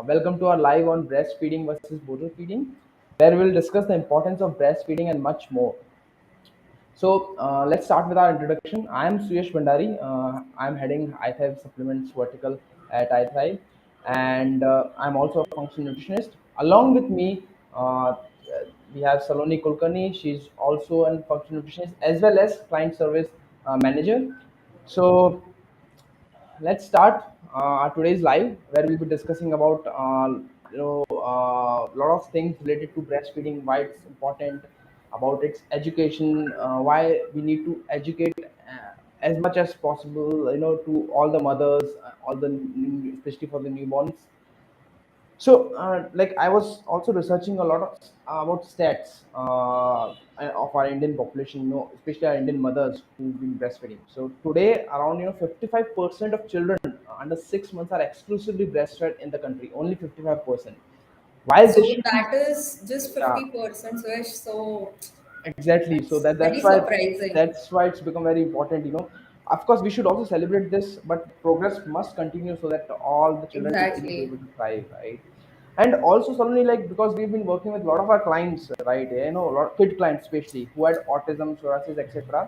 Welcome to our live on breastfeeding versus bottle feeding, where we'll discuss the importance of breastfeeding and much more. So let's start with our introduction. I am Suyash Bhandari. I'm heading iThrive supplements vertical at iThrive, and I'm also a functional nutritionist. Along with me, we have Saloni Kulkarni. She's also a functional nutritionist as well as client service manager. So let's start today's live where we'll be discussing about a lot of things related to breastfeeding, why it's important, about its education, why we need to educate as much as possible, to all the mothers, especially for the newborns. So, like I was also researching a lot of about stats of our Indian population, especially our Indian mothers who've been breastfeeding. So today, around 55% of children under 6 months are exclusively breastfed in the country. Only 55%. While this So should be, that is just yeah, 50%, Suresh. So exactly. So that's that very that's why surprising. that's why it's become very important. Of course, we should also celebrate this, but progress must continue so that all the children will be Exactly. able to thrive, right? And also suddenly, like because we've been working with a lot of our clients, right? A lot of kid clients, especially who had autism, psoriasis, etc.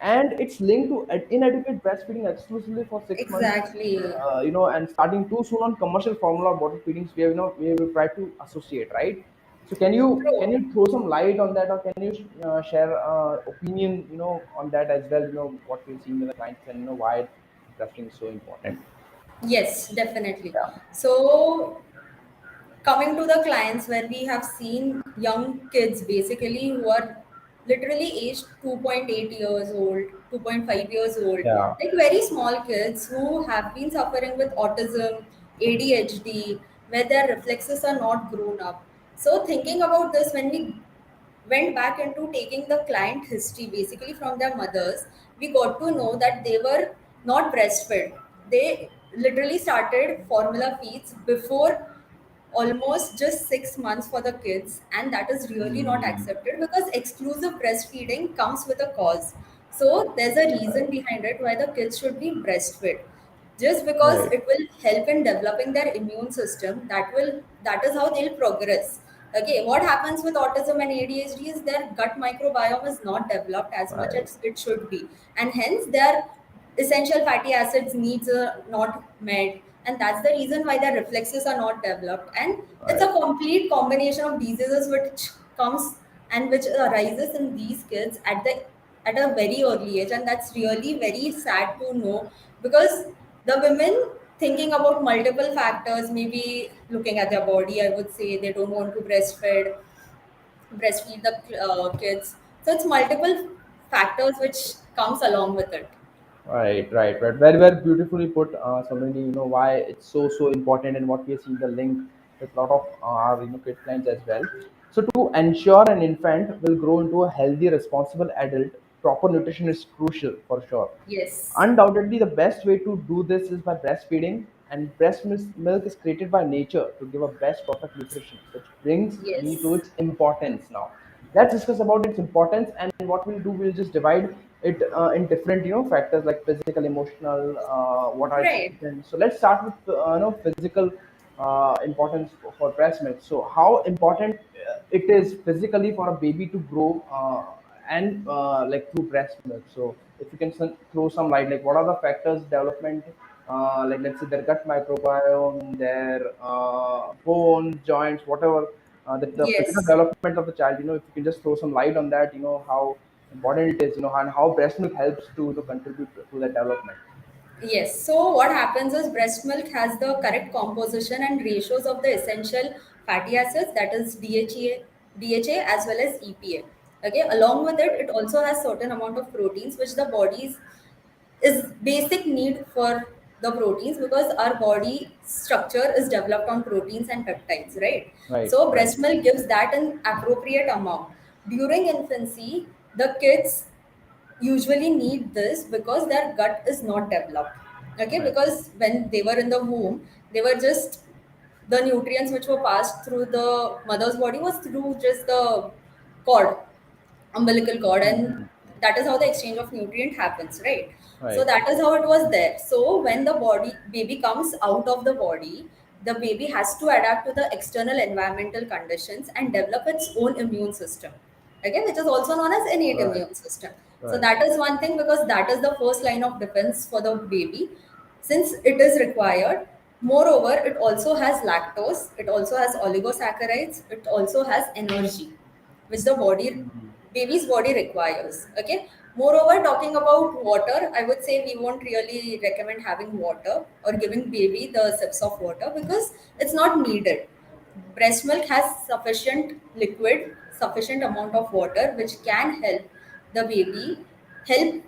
And it's linked to inadequate breastfeeding exclusively for 6 months. Exactly. And starting too soon on commercial formula bottle feedings, we have tried to associate, right? So can you True. throw some light on that, or can you share opinion, on that as well? What we've seen with the clients, and why breastfeeding is so important. Yes, definitely. Yeah. So coming to the clients where we have seen young kids basically who are literally aged 2.8 years old, 2.5 years old, Yeah. like very small kids who have been suffering with autism, ADHD, where their reflexes are not grown up. So thinking about this, when we went back into taking the client history basically from their mothers, we got to know that they were not breastfed. They literally started formula feeds before almost just 6 months for the kids, and that is really not Hmm. accepted because exclusive breastfeeding comes with a cause. So there's a reason behind it why the kids should be breastfed, just because Right. it will help in developing their immune system. That is how they'll progress. Okay, what happens with autism and ADHD is their gut microbiome is not developed as much Right. as it should be, and hence their essential fatty acids needs are not met, and that's the reason why their reflexes are not developed. And it's a Right. complete combination of diseases which comes and which arises in these kids at a very early age, and that's really very sad to know, because the women thinking about multiple factors, maybe looking at their body, I would say they don't want to breastfeed the kids. So it's multiple factors which comes along with it. Right. Very, very beautifully put, Samrini. Why it's so important, and what we are seeing the link with a lot of our kid clients as well. So to ensure an infant will grow into a healthy, responsible adult, proper nutrition is crucial for sure. Yes, Undoubtedly, the best way to do this is by breastfeeding, and milk is created by nature to give a best perfect nutrition, which brings me to yes, its importance now. Let's discuss about its importance, and what we'll do, we'll just divide it in different factors like physical, emotional, what are its right, nutrients. So let's start with physical importance for breast milk. So how important it is physically for a baby to grow, and like through breast milk. So if you can throw some light, like what are the factors development, like let's say their gut microbiome, their bones, joints, whatever, the physical yes, development of the child. If you can just throw some light on that, how important it is, and how breast milk helps to contribute to that development. yes. So what happens is breast milk has the correct composition and ratios of the essential fatty acids, that is DHA as well as EPA. Okay, along with it, it also has certain amount of proteins which the body's is basic need for the proteins, because our body structure is developed on proteins and peptides, right? Right, So right, breast milk gives that an appropriate amount. During infancy, the kids usually need this because their gut is not developed. Okay, right. because when they were in the womb, they were just the nutrients which were passed through the mother's body was through just the cord, umbilical cord, and Mhm. that is how the exchange of nutrient happens, right? So Right. that is how it was there. So when the body baby comes out of the body, the baby has to adapt to the external environmental conditions and develop its own immune system, okay, which is also known as innate Right. immune system. So Right. that is one thing, because that is the first line of defense for the baby, since it is required. Moreover, it also has lactose, it also has oligosaccharides, it also has energy, which the body Mhm. baby's body requires. Okay. Moreover, talking about water, I would say we won't really recommend having water or giving baby the sips of water, because it's not needed. Breast milk has sufficient liquid, sufficient amount of water, which can help the baby help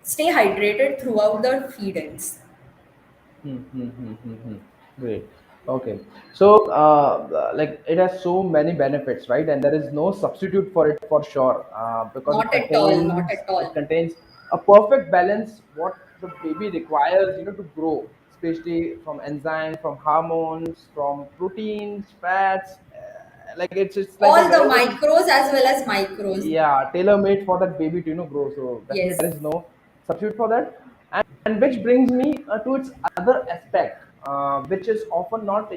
stay hydrated throughout the feedings. Hmm, hmm, hmm, hmm, hmm. Great. Okay. So, like it has so many benefits, right? And there is no substitute for it for sure, because Not at all, not at it all. contains a perfect balance what the baby requires, to grow, especially from enzymes, from hormones, from proteins, fats. Like it's like a All the very very, micros as well as micros. yeah, tailor made for that baby to grow. So definitely there Yes, is no substitute for that. And which brings me to its other aspect, which is often not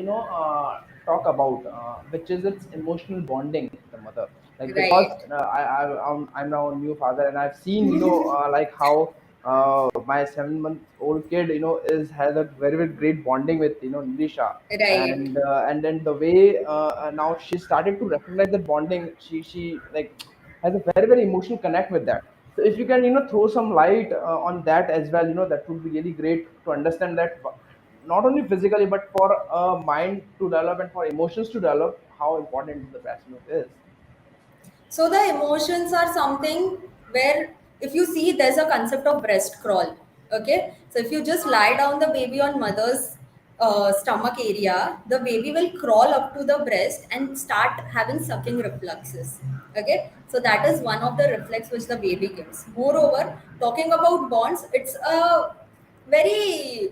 talk about, which is its emotional bonding with the mother. Like because right, I'm now a new father, and I've seen like how my 7-month-old kid is has a very very great bonding with Nirisha. right. And then the way now she started to recognize that bonding, she like has a very very emotional connect with that. So if you can throw some light on that as well, that would be really great to understand that, not only physically but for a mind to develop and for emotions to develop, how important the breast milk is. So the emotions are something where, if you see, there's a concept of breast crawl. Okay, so if you just lie down the baby on mother's stomach area, the baby will crawl up to the breast and start having sucking reflexes. Okay, so that is one of the reflex which the baby gives. Moreover, talking about bonds, it's a very,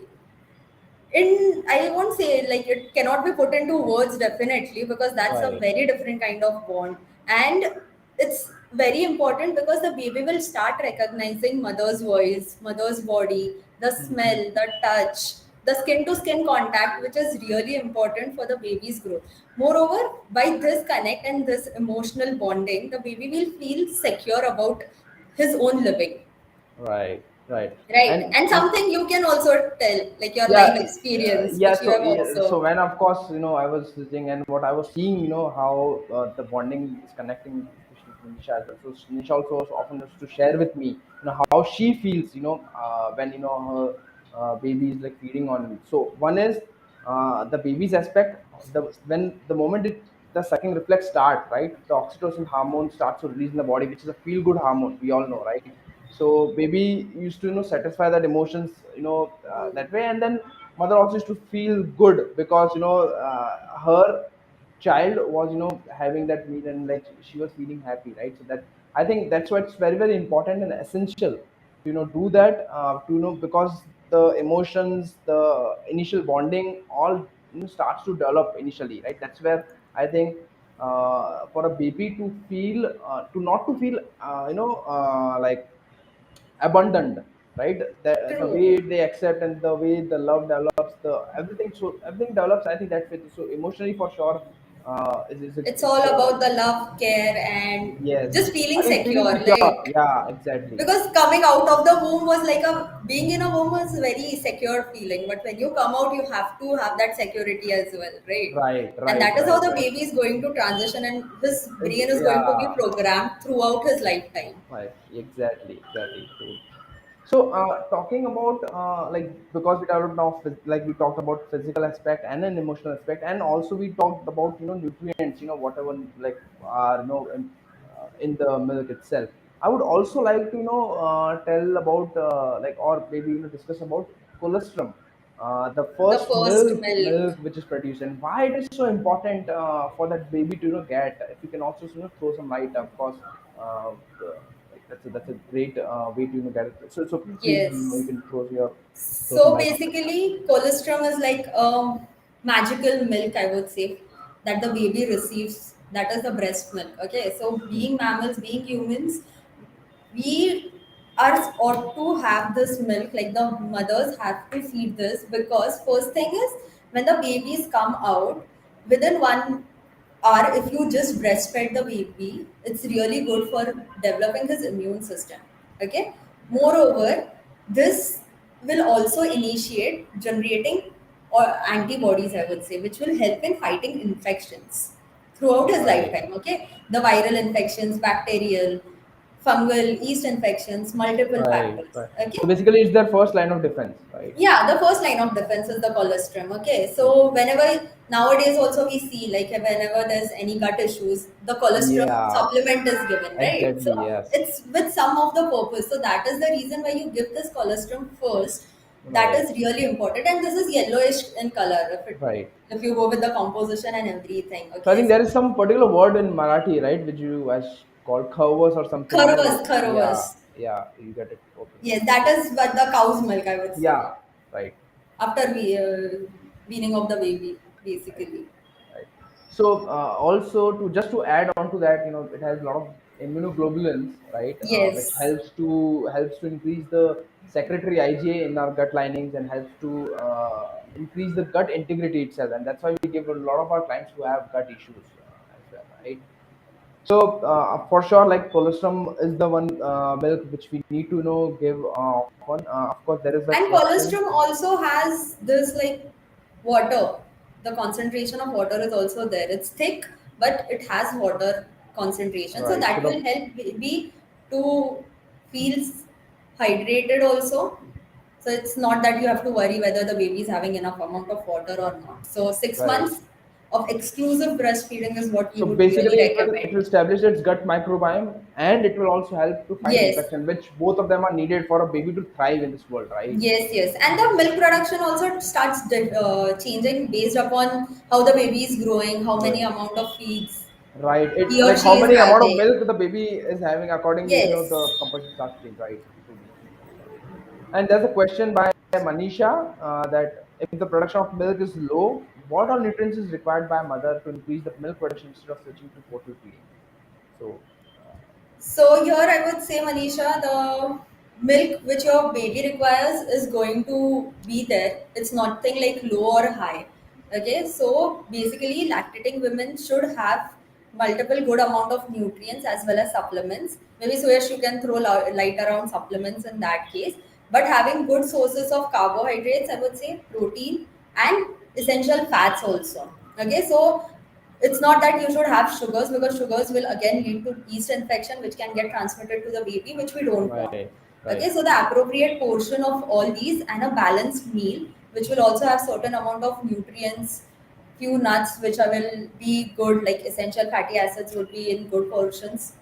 in, I won't say, like, it cannot be put into words definitely, because that's a Right. very different kind of bond. And it's very important because the baby will start recognizing mother's voice, mother's body, the smell, Mhm. the touch, the skin to skin contact, which is really important for the baby's growth. Moreover, by this connect and this emotional bonding, the baby will feel secure about his own living. Right. Right. Right. And And something you can also tell, like your life yeah, experience, yeah. which you So have yeah, so observed. when of course I was visiting, and what I was seeing, how the bonding is connecting, especially to Nisha as well. So Nisha also often used to share with me, how she feels, when her baby is like feeding on. So one is the baby's aspect. When the moment the sucking reflex start, right, the oxytocin hormone starts to release in the body, which is a feel good hormone. We all know, right? So baby used to satisfy that emotions that way, and then mother also used to feel good because her child was having that meal, and like she was feeling happy, right? So that, I think that's why it's very very important and essential to do that, to because the emotions, the initial bonding, all starts to develop initially, right? That's where I think for a baby to feel to not to feel like abundant, right? The True. way they accept and the way the love develops, the everything, so everything develops, I think that's it. So emotionally for sure, It's it's all about the love, care, and yes, just feeling I think feeling secure. secure, Like, yeah, exactly. because coming out of the womb was like a, being in a womb was a very secure feeling. But when you come out, you have to have that security as well, right? Right, And right, that is how right, the right. baby is going to transition, and his brain is going to be Yeah. programmed throughout his lifetime. Right, exactly, exactly. True. So, talking about like, because we talked now, like we talked about physical aspect and an emotional aspect, and also we talked about nutrients, whatever like are in the milk itself. I would also like to tell about like, or maybe discuss about colostrum, the The first first milk milk. which is produced, and why it is so important for that baby to get. If you can also throw some light, of course. Like that's a great way to get it. So please, you Yes. can throw some So light on that. basically, colostrum is like magical milk, I would say, that the baby receives. That is the breast milk. Okay, so Hmm. being mammals, being humans, we are ought to have this milk. Like the mothers have to feed this, because first thing is when the babies come out, within 1 hour, if you just breastfed the baby, it's really good for developing his immune system. Okay. Moreover, this will also initiate generating or antibodies, I would say, which will help in fighting infections throughout his Right, lifetime. Okay, the viral infections, bacterial, fungal, yeast infections, multiple right, factors. right. So Okay. basically, it's their first line of defense, right? Yeah, the first line of defense is the colostrum. Okay, Right. so whenever nowadays also we see like whenever there's any gut issues, the colostrum Yeah, supplement is given, right? So exactly. Yes. it's with some of the purpose. So that is the reason why you give this colostrum first. That Right, is really important, and this is yellowish in color right. if you go with the composition and everything. So I Okay, think there is some particular word in Marathi, right, which you as called khavas or something. kharvas. Yeah, yeah. You get it. Okay. Yes, that is what the cow's milk, I would say, Yeah. Right. after weaning of the baby, Right. basically. Right. So also to just to add on to that, it has a lot of immunoglobulins, right, which Yes. helps to increase the secretory IgA in our gut linings and helps to increase the gut integrity itself, and that's why we give a lot of our clients who have gut issues as well, right? So for sure, like colostrum is the one milk which we need to give often. Of course, there is a And question, colostrum also has this like water. The concentration of water is also there. It's thick, but it has water concentration. So right? So that the will help baby to feel hydrated also. So it's not that you have to worry whether the baby is having enough amount of water or not. So six right. months of exclusive breastfeeding is what we So would really basically, it will recommend. establish its gut microbiome, and it will also help to fight Yes. infection, which both of them are needed for a baby to thrive in this world, right? Yes, yes. And the milk production also starts changing based upon how the baby is growing, how many Right. amount of feeds Right. he It or like how she is many amount of having. milk the baby is having accordingly, the Yes. compulsion starts to change, right? Truly. And there's a question by Manisha that if the production of milk is low, what all nutrients is required by a mother to increase the milk production instead of switching to bottle feeding? So, So here I would say, Manisha, the milk which your baby requires is going to be there. It's nothing like low or high. Okay, so basically lactating women should have multiple good amount of nutrients as well as supplements. Maybe Suyash, you can throw light around supplements in that case. But having good sources of carbohydrates, I would say protein and essential fats also. Okay, so it's not that you should have sugars because sugars will again lead to yeast infection which can get transmitted to the baby, which we don't want. right, Okay, right, so the appropriate portion of all these and a balanced meal which will also have certain amount of nutrients, few nuts which will be good, like essential fatty acids would be in good portions,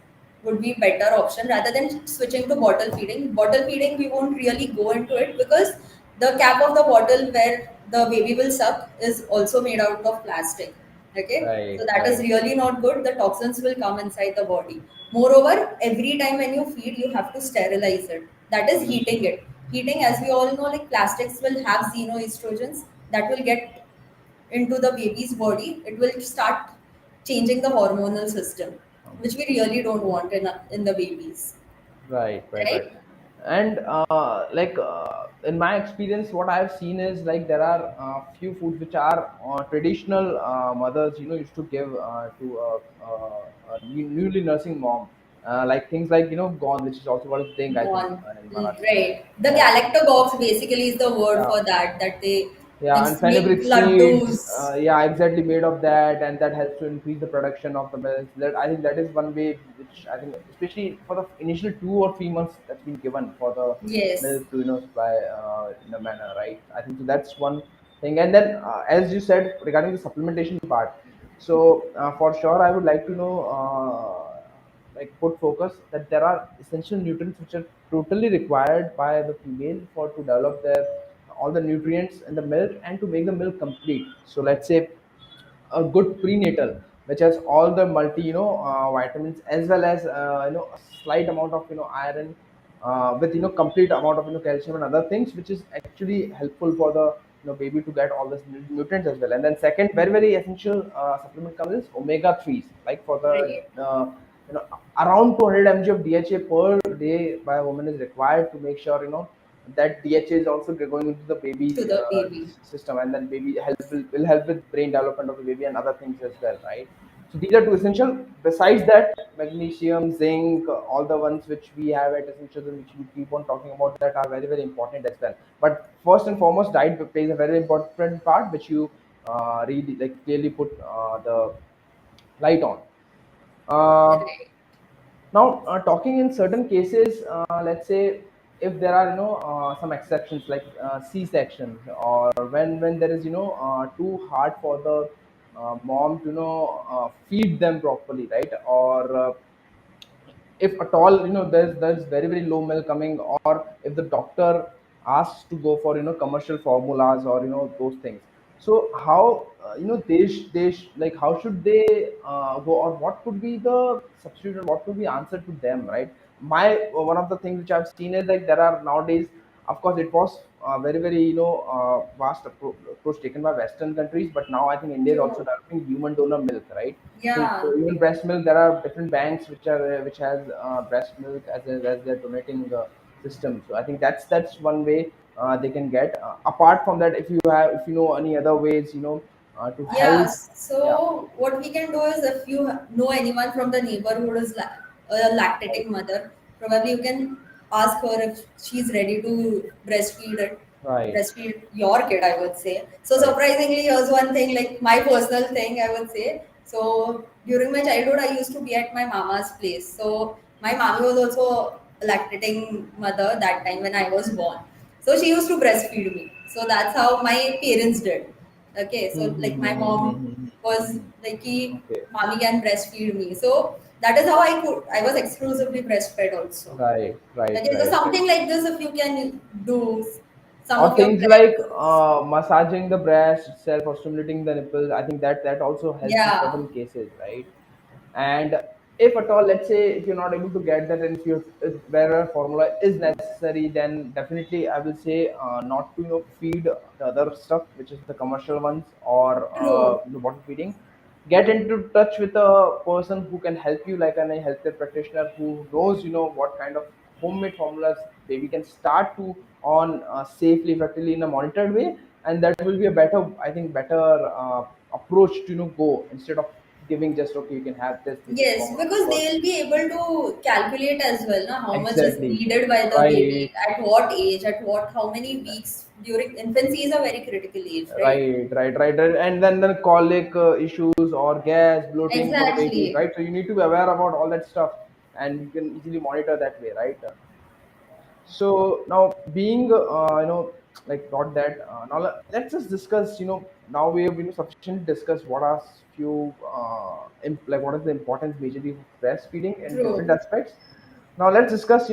would be better option rather than switching to bottle feeding. Bottle feeding, we won't really go into it because the cap of the bottle where the baby will suck is also made out of plastic. Okay, so right, that is right, really not good. The toxins will come inside the body. Moreover, every time when you feed, you have to sterilize it. That is heating it. Heating, as we all know, like plastics will have xenoestrogens that will get into the baby's body. It will start changing the hormonal system, which we really don't want in the babies, right, right, right. right? And in my experience, what I've seen is like there are few foods which are traditional mothers, used to give to a newly nursing mom, like things like gone, which is also what is ding, I think, Gone. in Marathi. Right. The Yeah, galactobox basically is the word yeah. for that, that they Yeah, and make fenugreek seeds, laddus. yeah, exactly made of that, and that helps to increase the production of the milk. That I think that is one way which I think, especially for the initial 2 or 3 months that's been given for the Yes. milk to supply in a manner, right? I think so that's one thing. And then as you said regarding the supplementation part, so for sure I would like to know, like put focus that there are essential nutrients which are totally required by the female for to develop their all the nutrients in the milk and to make the milk complete. So let's say a good prenatal which has all the multi vitamins as well as a slight amount of iron with complete amount of calcium and other things which is actually helpful for the baby to get all these nutrients as well. And then second very essential supplement comes is omega 3s, like for the Right. around 200 mg of DHA per day by a woman is required to make sure that DHA is also going into the to baby's the baby. system, and then baby will help with brain development of the baby and other things as well, right? So these are two essential. Besides that, magnesium, zinc, all the ones which we have at essentials and which we keep on talking about, that are very very important as well. But first and foremost, diet plays a very important part, which you really like clearly put the light on. Uh, Right. Now, talking in certain cases, let's say if there are some exceptions like C-sections, or when there is too hard for the mom to feed them properly, right? Or if at all there's very very low milk coming, or if the doctor asks to go for commercial formulas or those things. So how like how should they go, or what could be the substitute, and what could be answer to them, right? My one of the things which I've seen is like there are nowadays, of course it was very very vast approach taken by western countries, but now I think India is also True. developing human donor milk, right? So Yeah. even breast milk, there are different banks which are which has breast milk as their donating system. So I think that's one way they can get. Apart from that, if you know any other ways, to Yeah, help. Yeah, so what we can do is if you know anyone from the neighborhood is a right, lactating mother, probably you can ask her if she's ready to right, breastfeed your kid, I would say. So right. surprisingly, here's one thing, like my personal thing, I would say. So during my childhood, I used to be at my mama's place. So my mama was also a lactating mother that time when I was born. So she used to breastfeed me. So that's how my parents did. Okay, so like my mom was like, Okay, mommy can breastfeed me. So that is how I was exclusively breastfed also. right, right, Okay, so right, right. something like this, if you can do some Or of your things like friends. massaging the breast itself or stimulating the nipples, I think that also helps in Yeah, certain cases, right? And if at all, let's say if you're not able to get that, and if where a formula is necessary, then definitely I will say not to feed the other stuff which is the commercial ones, or true. bottle feeding. Get into touch with a person who can help you, like a healthcare practitioner who knows what kind of homemade formulas baby can start to on safely, effectively, in a monitored way. And that will be a better, I think, better approach to go, instead of giving just, okay, you can have this Yes, formula, because because they'll be able to calculate as well, na, how much is exactly, needed by the right, baby, at what age, at what, how many weeks during infancy is a very critical age, right? right. And then colic issues or gas bloating for the baby, Exactly. right? So you need to be aware about all that stuff, and you can easily monitor that way, right? So now, being like not that, now let's just discuss, now we have sufficiently discussed what are few like what is the importance majorly of breastfeeding in different True. aspects. Now let's discuss,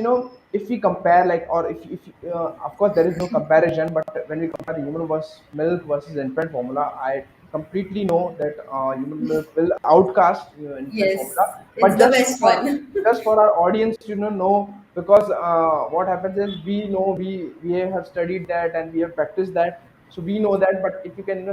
if we compare, like, or if of course there is no comparison, but when we compare human versus milk versus infant formula, I completely know that human milk will outcast infant formula. Yes, it's But the best one. just for our audience to know, because what happens is, we know, we have studied that and we have practiced that, so we know that. But if you can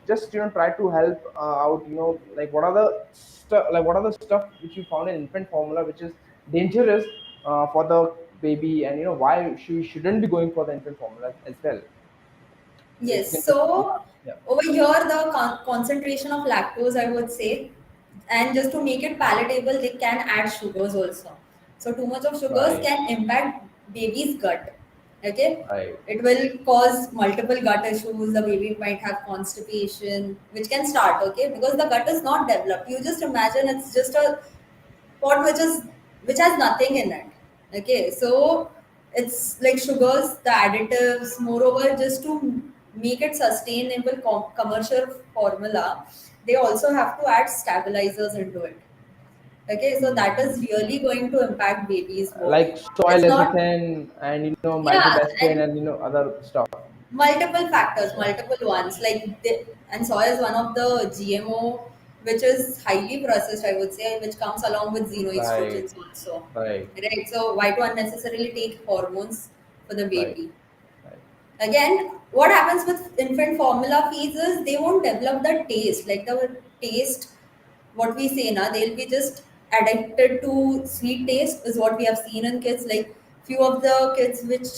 just try to help out, like what are the stuff, like what are the stuff which you found in infant formula which is dangerous for the baby, and why she shouldn't be going for the infant formula as well. So if you can Yes, just so yeah, over here the concentration of lactose, I would say, and just to make it palatable, they can add sugars also. So too much of sugars right, can impact baby's gut. Okay, right. it will cause multiple gut issues. The baby might have constipation, which can start. Okay, because the gut is not developed. You just imagine it's just a pot which has nothing in it. Okay, so it's like sugars, the additives. Moreover, just to make it sustainable commercial formula, they also have to add stabilizers into it. Okay, so that is really going to impact baby's Like body. soy It's not. lecithin and Yeah, maltodextrin and and other stuff. multiple factors, Yeah. multiple ones. And soy is one of the GMO which is highly processed, I would say, which comes along with Right, xenoestrogens also. right, Right. So why to unnecessarily take hormones for the right, baby? right. Again, what happens with infant formula feeds is they won't develop the taste, like the taste, what we say now, they'll be just addicted to sweet taste, is what we have seen in kids. Like few of the kids which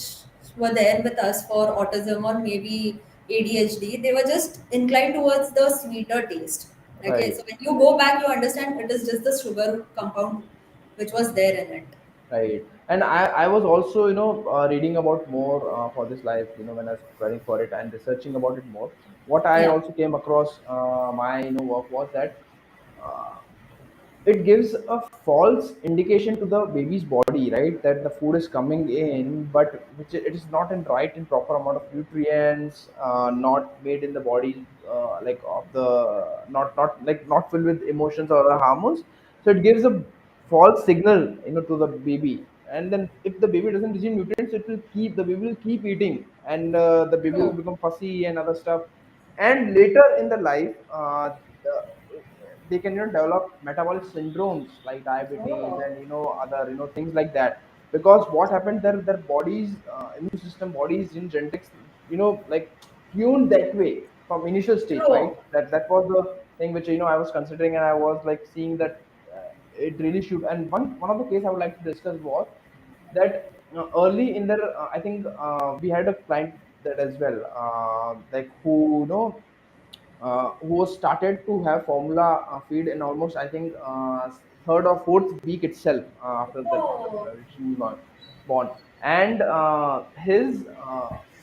were there with us for autism or maybe ADHD, they were just inclined towards the sweeter taste. Okay, Right. so when you go back, you understand it is just the sugar compound which was there in it. Right. And I was also, reading about more for this life, when I was preparing for it and researching about it more. What I Yeah. also came across my, work was that uh, it gives a false indication to the baby's body, right, that the food is coming in, but which it is not in right in proper amount of nutrients, not made in the body, like of the not like not filled with emotions or hormones. So it gives a false signal, to the baby. And then if the baby doesn't receive nutrients, the baby will keep eating, and the baby will True. become fussy and other stuff. And later in the life, they can, develop metabolic syndromes like diabetes Oh, and, other, things like that. Because what happened, their bodies, immune system, bodies in genetics, like tuned that way from initial stage, right? true. That was the thing which, I was considering, and I was like seeing that it really should. And one of the case I would like to discuss was that early in their, I think we had a client that as well, like who, who was started to have formula feed in almost, I think, third or fourth week itself, after that, Oh, she was born. And his,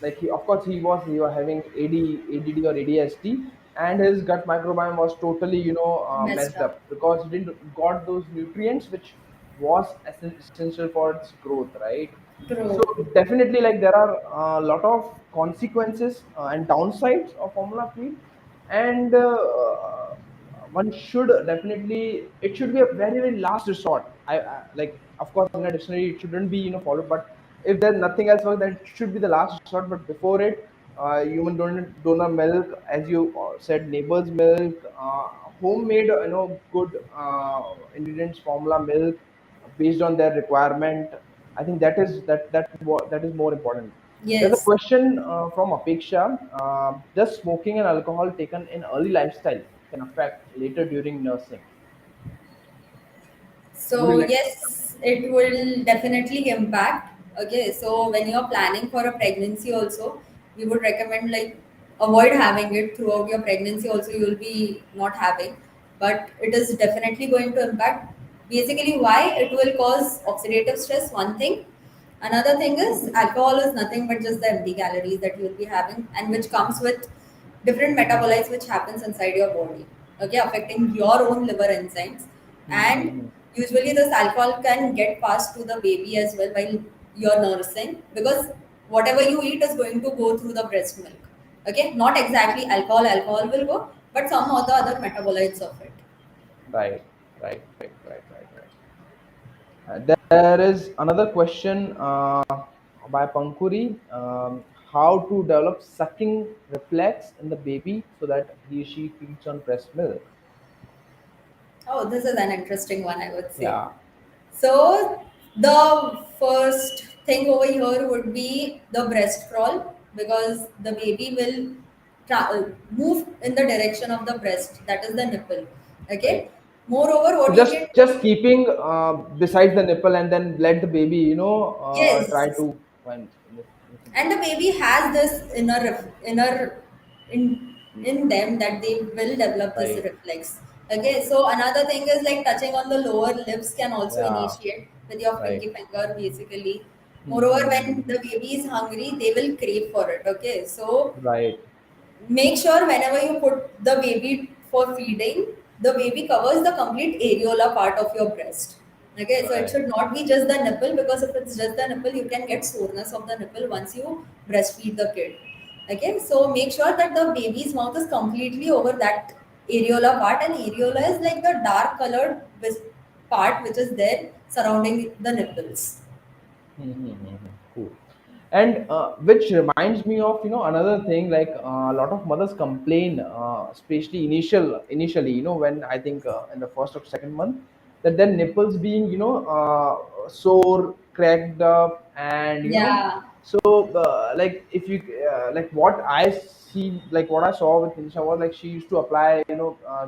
like he, of course, he was having ADD or ADHD, and his gut microbiome was totally, messed messed up. up because he didn't got those nutrients which was essential for its growth, right? So True. definitely, like there are a lot of consequences and downsides of formula feed. And one should definitely, it should be a very very last resort. I like, of course, in a dictionary it shouldn't be, followed, but if there's nothing else work, then it should be the last resort. But before it, human donor milk, as you said, neighbor's milk, homemade, good ingredients formula milk, based on their requirement. I think that is more important. There's a Yes. question from Apeksha. Does smoking and alcohol taken in early lifestyle can affect later during nursing? Would you So like? yes, it will definitely impact. Okay, so when you're planning for a pregnancy also, we would recommend like avoid having it throughout your pregnancy also you will be not having, but it is definitely going to impact. Basically why it will cause oxidative stress, one thing. Another thing is alcohol is nothing but just the empty calories that you will be having and which comes with different metabolites which happens inside your body, okay, affecting your own liver enzymes. And Mm-hmm. usually this alcohol can get passed to the baby as well while you're nursing, because whatever you eat is going to go through the breast milk. Okay, not exactly alcohol will go, but some of the other metabolites of it. Right, right. There is another question by Pankuri. How to develop sucking reflex in the baby so that he or she feeds on breast milk? Oh, this is an interesting one, I would say. Yeah, So the first thing over here would be the breast crawl, because the baby will move in the direction of the breast, that is the nipple. right. Okay. Moreover, So what you can just keeping besides the nipple, and then let the baby, try yes, to find listen to and the it. baby has this inner in in them that they will develop this Right. reflex. Okay, so another thing is like touching on the lower lips can also Yeah. initiate with your Right. pinky finger basically. Moreover, when Mm-hmm. the baby is hungry they will crave for it. Okay, so Right. make sure whenever you put the baby for feeding, the baby covers the complete areola part of your breast. Okay, so it Right. should not be just the nipple, because if it's just the nipple, you can get soreness of the nipple once you breastfeed the kid. Okay, so make sure that the baby's mouth is completely over that areola part, and areola is like the dark colored part which is there surrounding the nipples. Mm-hmm. Cool. And which reminds me of, another thing, like a lot of mothers complain, especially initially, when I think in the first or second month, that their nipples being, sore, cracked up, and Yeah, so like if you like what I see, like what I saw with Nisha was like she used to apply,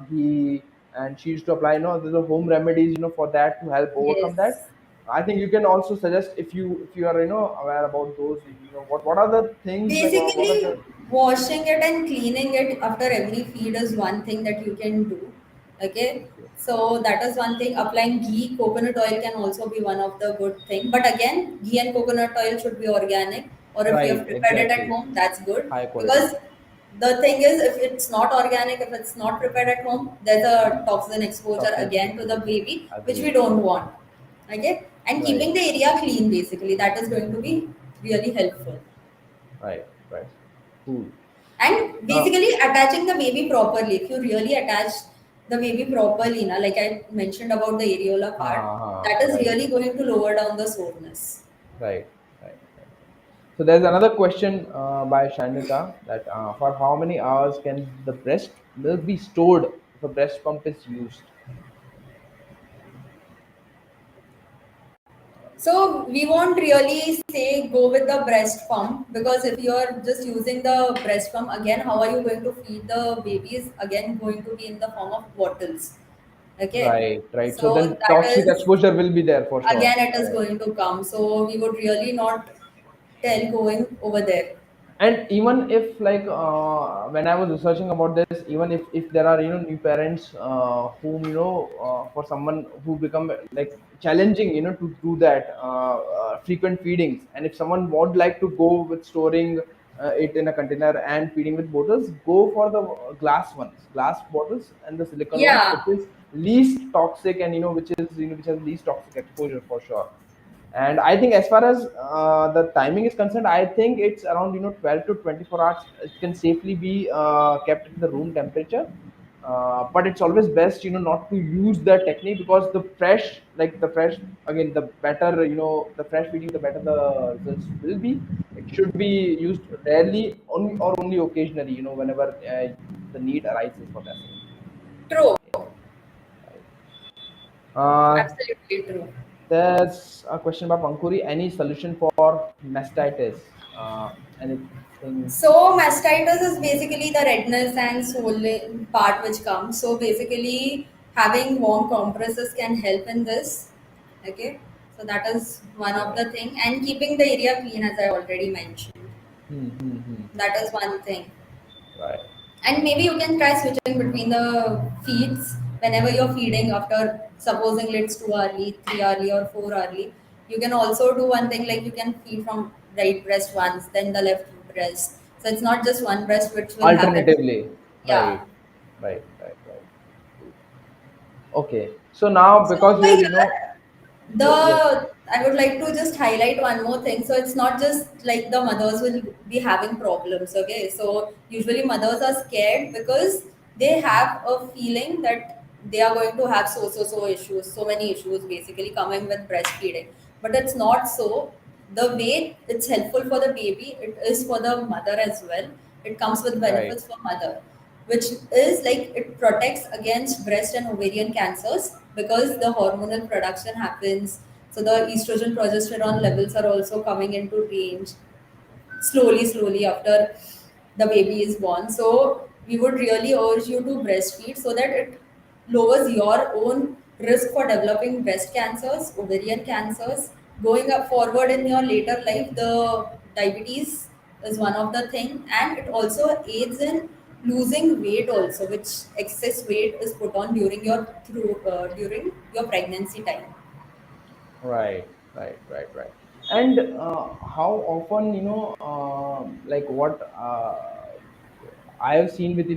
ghee, and she used to apply, there's a home remedies, for that to help overcome yes, that. I think you can also suggest, if you are aware about those, what are the things, like what are Basically, the. washing it and cleaning it after every feed is one thing that you can do. Okay, Okay. so that is one thing. Applying ghee, coconut oil can also be one of the good thing. But again, ghee and coconut oil should be organic, or if you have Right, prepared it at exactly. home, that's good. High quality. Because the thing is, if it's not organic, if it's not prepared at home, there's a toxin exposure Toxin again to the exposure. baby, which we Agreed. don't want. Okay, and Right, keeping the area clean, basically, that is going to be really helpful. right, right. Cool. And uh, basically attaching the baby properly. If you really attach the baby properly, na, like I mentioned about the areola part, that is right, really going to lower down the soreness. right, right, right. So there's another question by Shanika, that for how many hours can the breast milk be stored if a breast pump is used? So we won't really say go with the breast pump, because if you're just using the breast pump, again, how are you going to feed the babies? Again, going to be in the form of bottles. Okay, Right, right. So so then that toxic is, exposure will be there for sure. again, it is Right. going to come. So we would really not tell going over there. And even if, like, when I was researching about this, even if there are new parents, whom, for someone who become like challenging, to do that frequent feedings, and if someone would like to go with storing it in a container and feeding with bottles, go for the glass bottles and the silicon ones, Yeah, which is least toxic, and which has least toxic exposure for sure. And I think, as far as the timing is concerned, I think it's around 12 to 24 hours. It can safely be kept at the room temperature. But it's always best, not to use that technique, because the fresh, again, the better, the fresh feeding, the better the results will be. It should be used rarely, only or only occasionally, whenever the need arises for that same. true. Right. uh, Absolutely true. There's a question about Pankuri. Any solution for mastitis? Anything? So mastitis is basically the redness and swollen part which comes. So basically, having warm compresses can help in this. Okay, so that is one of Right. the thing, and keeping the area clean, as I already mentioned. That is one thing. Right. And maybe you can try switching between the feeds whenever you're feeding after, supposing it's too early, 3 early or 4 early. You can also do one thing, like you can feed from right breast once, then the left breast. So it's not just one breast which will happen. Alternatively. Yeah. Right. Right. Right. Right. Okay. So now, So because over you're, here, yes. the I would like to just highlight one more thing. So it's not just like the mothers will be having problems. Okay, so usually mothers are scared because they have a feeling that they are going to have so issues, so many issues basically coming with breastfeeding. But it's not so. The way it's helpful for the baby, it is for the mother as well. It comes with Right. benefits for mother, which is like it protects against breast and ovarian cancers because the hormonal production happens. So the estrogen progesterone levels are also coming into range slowly after the baby is born. So we would really urge you to breastfeed so that it lowers your own risk for developing breast cancers, ovarian cancers. Going up forward in your later life, the diabetes is one of the thing, and it also aids in losing weight also, which excess weight is put on during your pregnancy time. Right, right, right, right. And how often, like what I have seen with a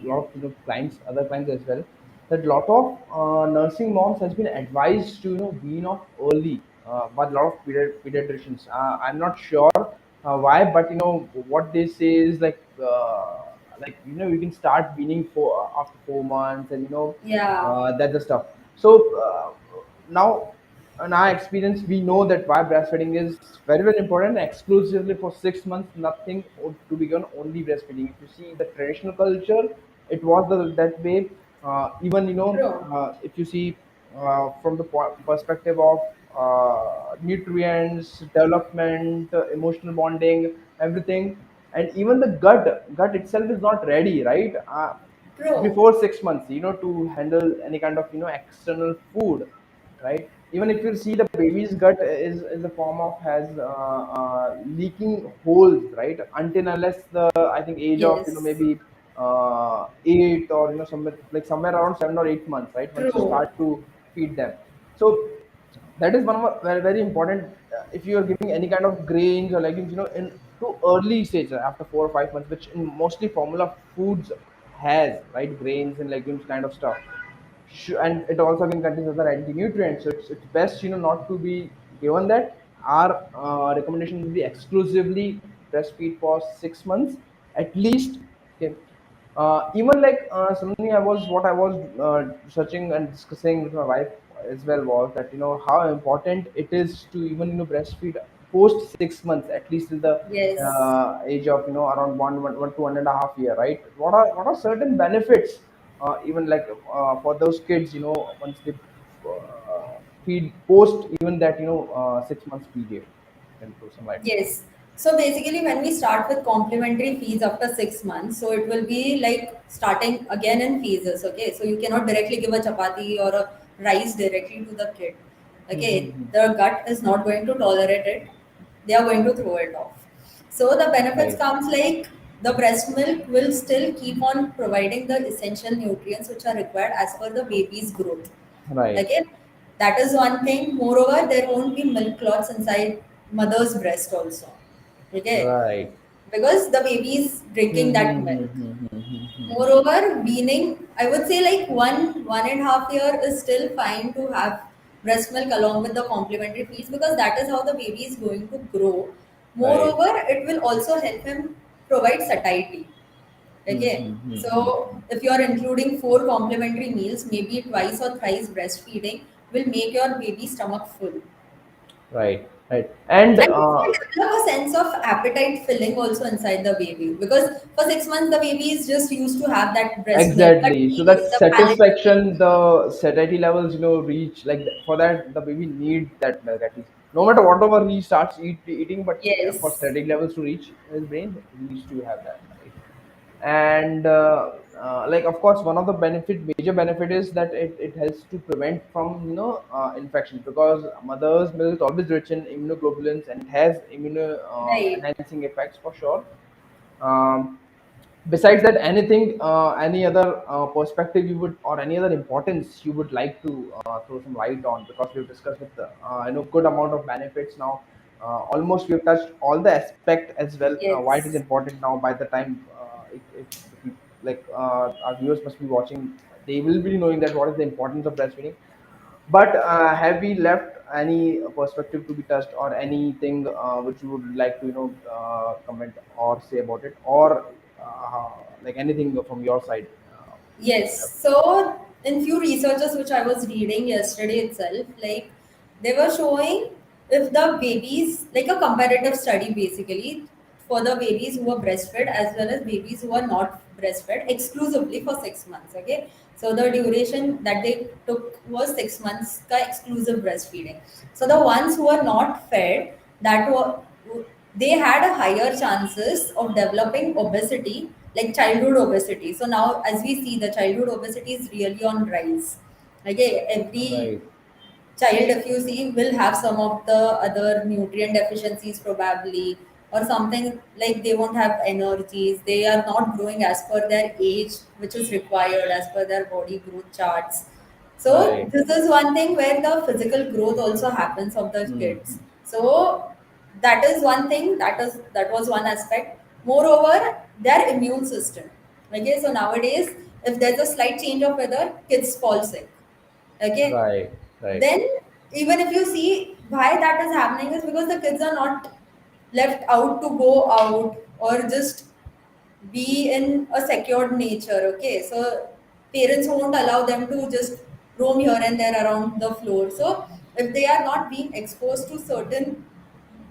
lot of clients, other clients as well, that lot of nursing moms has been advised to wean off early by a lot of pediatricians. I'm not sure why, but what they say is like you can start weaning for after 4 months, and Yeah, that's the stuff. So now, in our experience, we know that why breastfeeding is very, very important. Exclusively for 6 months, nothing to be done, only breastfeeding. If you see the traditional culture, it was that way. Even true, if you see from the perspective of nutrients, development, emotional bonding, everything, and even the gut itself is not ready, right? true. Before 6 months, to handle any kind of external food, right? even if you see the baby's gut is the form of has leaking holes, right? Until unless the, I think, age of, Yes, maybe 8, or somewhere like somewhere around 7 or 8 months, right, once you true. start to feed them. So that is one of very, very important. If you are giving any kind of grains or legumes, in too early stage, after 4 or 5 months, which in mostly formula foods has, right, grains and legumes kind of stuff. And it also can contain other anti-nutrients, so it's best, not to be given that. Our recommendation will be exclusively breastfeed for 6 months at least. Okay. Even like, something what I was searching and discussing with my wife as well, was that, how important it is to even, breastfeed post 6 months, at least till the Yes. age of, around one to 1.5 year, right? What are certain benefits, even like, for those kids, once they feed post even that, 6 months period. Can throw some light on that. Yes. So basically, when we start with complementary fees after 6 months, so it will be like starting again in phases. Okay, so you cannot directly give a chapati or a rice directly to the kid. Okay, Mm-hmm. the gut is not going to tolerate it. They are going to throw it off. So the benefits Right. comes like the breast milk will still keep on providing the essential nutrients which are required as per the baby's growth. Right. Okay, that is one thing. Moreover, there won't be milk clots inside mother's breast also. Okay, Right. because the baby is drinking that milk. Mm-hmm. Moreover, weaning, I would say like 1.5 year is still fine to have breast milk along with the complementary feeds because that is how the baby is going to grow. Right. Moreover, it will also help him provide satiety. Okay, Mm-hmm. so if you are including four complementary meals, maybe twice or thrice breastfeeding will make your baby stomach full. Right. Right. And And it will develop a sense of appetite filling also inside the baby because for 6 months the baby is just used to have that breast milk, that exactly. So that feeling, the palate satisfaction, feeling. the satiety levels, reach, like, for that the baby need that milk at least. No matter whatever he starts eating, but for Yes, satiety levels to reach his brain, he needs to have that, right? And like, of course, one of the major benefit is that it helps to prevent from, infection, because mother's milk is always rich in immunoglobulins, and it has immuno right. enhancing effects for sure. um, Besides that, anything, any other perspective you would, or any other importance you would like to throw some light on, because we've discussed with the, good amount of benefits now. Almost we've touched all the aspect as well, why it is Yes. important now. By the time, if the like, our viewers must be watching, they will be knowing that what is the importance of breastfeeding. But have we left any perspective to be touched, or anything which you would like to, comment or say about it, or like anything from your side? If you have. Yes. So, in few researches which I was reading yesterday itself, like they were showing if the babies, like a comparative study basically, for the babies who are breastfed as well as babies who are not breastfed exclusively for 6 months. Okay. So the duration that they took was 6 months ka exclusive breastfeeding. So the ones who are not fed, that were they had a higher chances of developing obesity, like childhood obesity. So now, as we see, the childhood obesity is really on rise. Okay, every Right. child, if you see, will have some of the other nutrient deficiencies probably, or something like they won't have energies. They are not growing as per their age, which is required as per their body growth charts. So Right. this is one thing where the physical growth also happens of the kids. Hmm. So that is one thing, that was one aspect. Moreover, their immune system. Okay, so nowadays, if there's a slight change of weather, kids fall sick. Okay, Right. Right. then even if you see why that is happening is because the kids are not left out to go out or just be in a secured nature. Okay, so parents won't allow them to just roam here and there around the floor. So if they are not being exposed to certain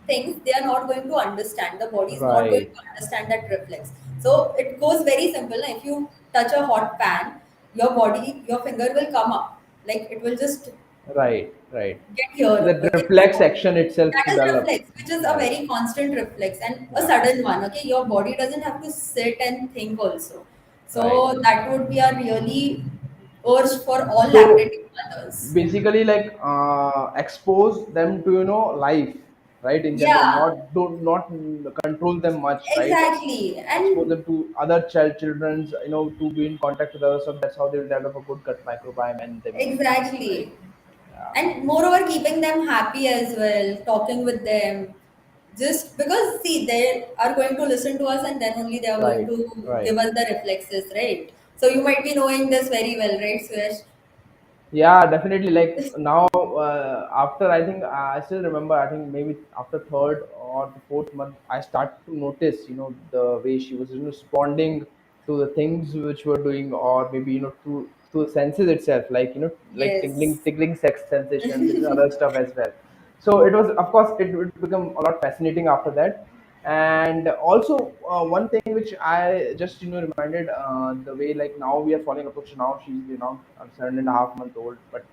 things, they are not going to understand. The body is not going Right. to understand that reflex. So it goes very simple. If you touch a hot pan, your finger will come up. Like it will just Right. Right. get here. So that Okay, reflex so action itself that to is develop. reflex, which is a Right. very constant reflex and a Yeah. sudden one. Okay, your body doesn't have to sit and think also. Right. So that would be a really urge for all So lactating mothers. basically like expose them to life, right, in general, Yeah, not control them much, right? exactly. Expose And them to other children's, to be in contact with others, so that's how they'll develop a good gut microbiome and the immune system, right? exactly. Yeah. And moreover, keeping them happy as well, talking with them. Just because, see, they are going to listen to us and then only they are going Right, to give right. us the reflexes, right? So you might be knowing this very well, right, Suyash? Yeah, definitely. Like now, after I think I still remember. I think maybe after third or the fourth month, I start to notice, the way she was, responding to the things which we're doing, or maybe to the senses itself, like like Yes. tickling sex sensations and other stuff as well. So it was, of course, it would become a lot fascinating after that. And also, one thing which I just reminded, the way, like, now we are following approach. Now she's, 7.5 month old, but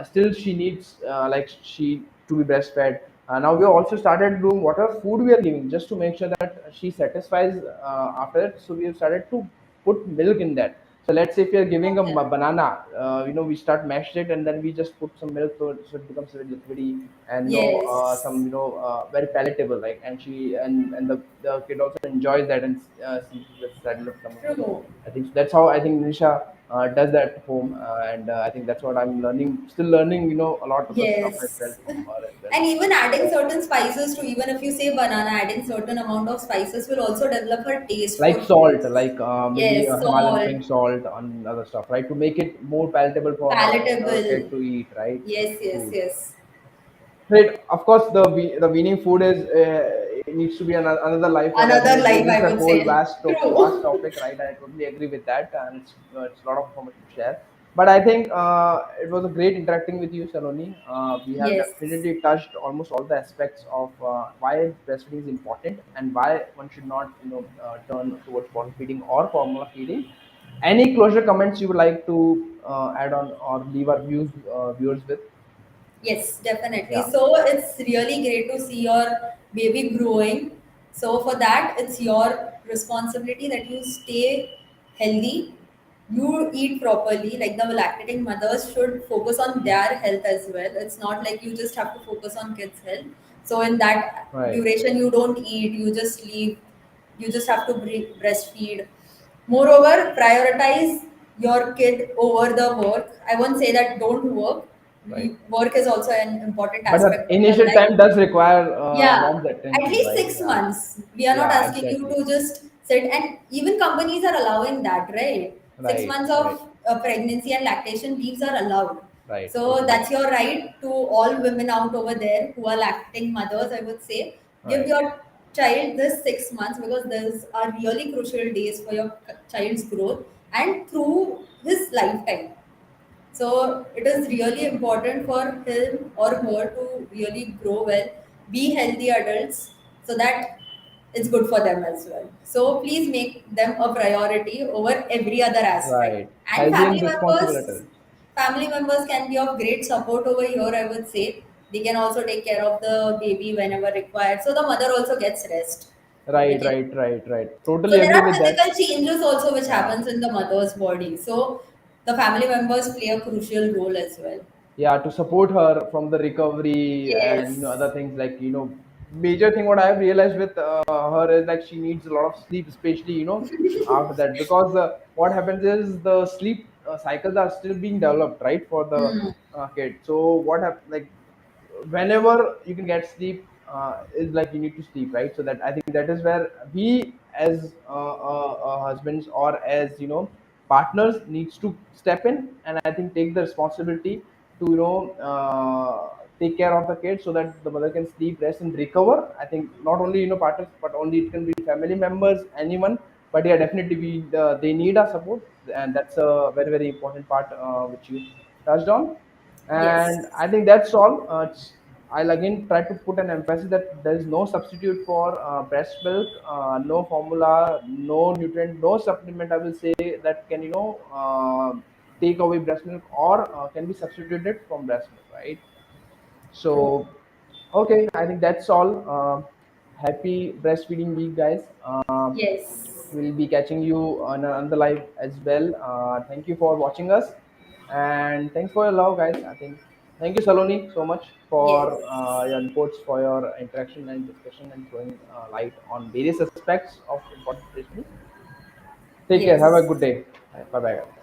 still she needs, like, she to be breastfed. Now we also started doing whatever food we are giving, just to make sure that she satisfies after it. So we have started to put milk in that. So let's say if you're giving a Okay. banana, we start mash it, and then we just put some milk, so it becomes very liquidy, and some, Yes. very palatable, like, and the kid also enjoys that, and sees the saddle of stomach. So True. I think that's how I think Nisha does that at home, and I think that's what I'm learning, still learning, a lot of the stuff as well Yes. from her as well. And even adding So, certain spices to, even if you say banana, adding certain amount of spices will also develop her taste like for salt, foods. like maybe Yes, a Himalayan salt, pink salt on other stuff, right, to make it more palatable for her palatable. kid to eat, right? Yes, yes, True. yes. Right. Of course, the weaning food is, it needs to be another life for that. Another life, This is I a would whole say. vast True. topic, right? I totally agree with that, and it's a lot of information to share. But I think it was a great interacting with you, Saloni. We have Yes. definitely touched almost all the aspects of why breastfeeding is important and why one should not, turn towards bottle feeding or formula feeding. Any closure comments you would like to add on or leave our viewers with? Yes, definitely. Yeah. So it's really great to see your baby growing. So for that, it's your responsibility that you stay healthy, you eat properly. Like the lactating mothers should focus on their health as well. It's not like you just have to focus on kids' health. So in that Right. duration, you don't eat, you just leave, you just have to breastfeed. Moreover, prioritize your kid over the work. I won't say that don't work. Right. Work is also an important But the aspect of your initial life. time does require Yeah, mom's at attention, least right? six Yeah. months. We are not Yeah, asking you exactly. to just sit, and even companies are allowing that, right? Six Right, months right, of pregnancy and lactation leaves are allowed. right. So Totally. that's your right to all women out over there who are lactating mothers. I would say give Right, your child this 6 months because those are really crucial days for your child's growth and through his lifetime. So it is really important for him or her to really grow well, be healthy adults, so that it's good for them as well. So please make them a priority over every other aspect. right. And Healthy and responsible adults. family members can be of great support over here, I would say. They can also take care of the baby whenever required. So the mother also gets rest. Right, Okay. right, right, right. So Totally there agree are with that. physical changes also which Yeah. happens in the mother's body. So the family members play a crucial role as well. Yeah, to support her from the recovery and Yes. other things, like, major thing what I have realized with her is, like, she needs a lot of sleep, especially, after that, because what happens is the sleep cycles are still being developed, right, for the Hmm. kid. So what happens, like, whenever you can get sleep, is like you need to sleep, right? So that, I think, that is where we as husbands, or as, partners, needs to step in, and I think take the responsibility to, take care of the kid, so that the mother can sleep, rest, and recover. I think not only, partners, but only it can be family members, anyone. But yeah, definitely they need our support, and that's a very, very important part, which you touched on. Yes. And I think that's all. I'll again try to put an emphasis that there is no substitute for breast milk, no formula, no nutrient, no supplement, I will say, that can, take away breast milk, or can be substituted from breast milk, right? True. So, okay, I think that's all. Happy breastfeeding week, guys. Yes. We'll be catching you on another live as well. Thank you for watching us, And thanks for your love, guys. I think thank you, Saloni, so much Yes. for your inputs, for your interaction and discussion, and throwing light on various aspects of important nutrition. Take care. Have a Yes. good day. Bye bye.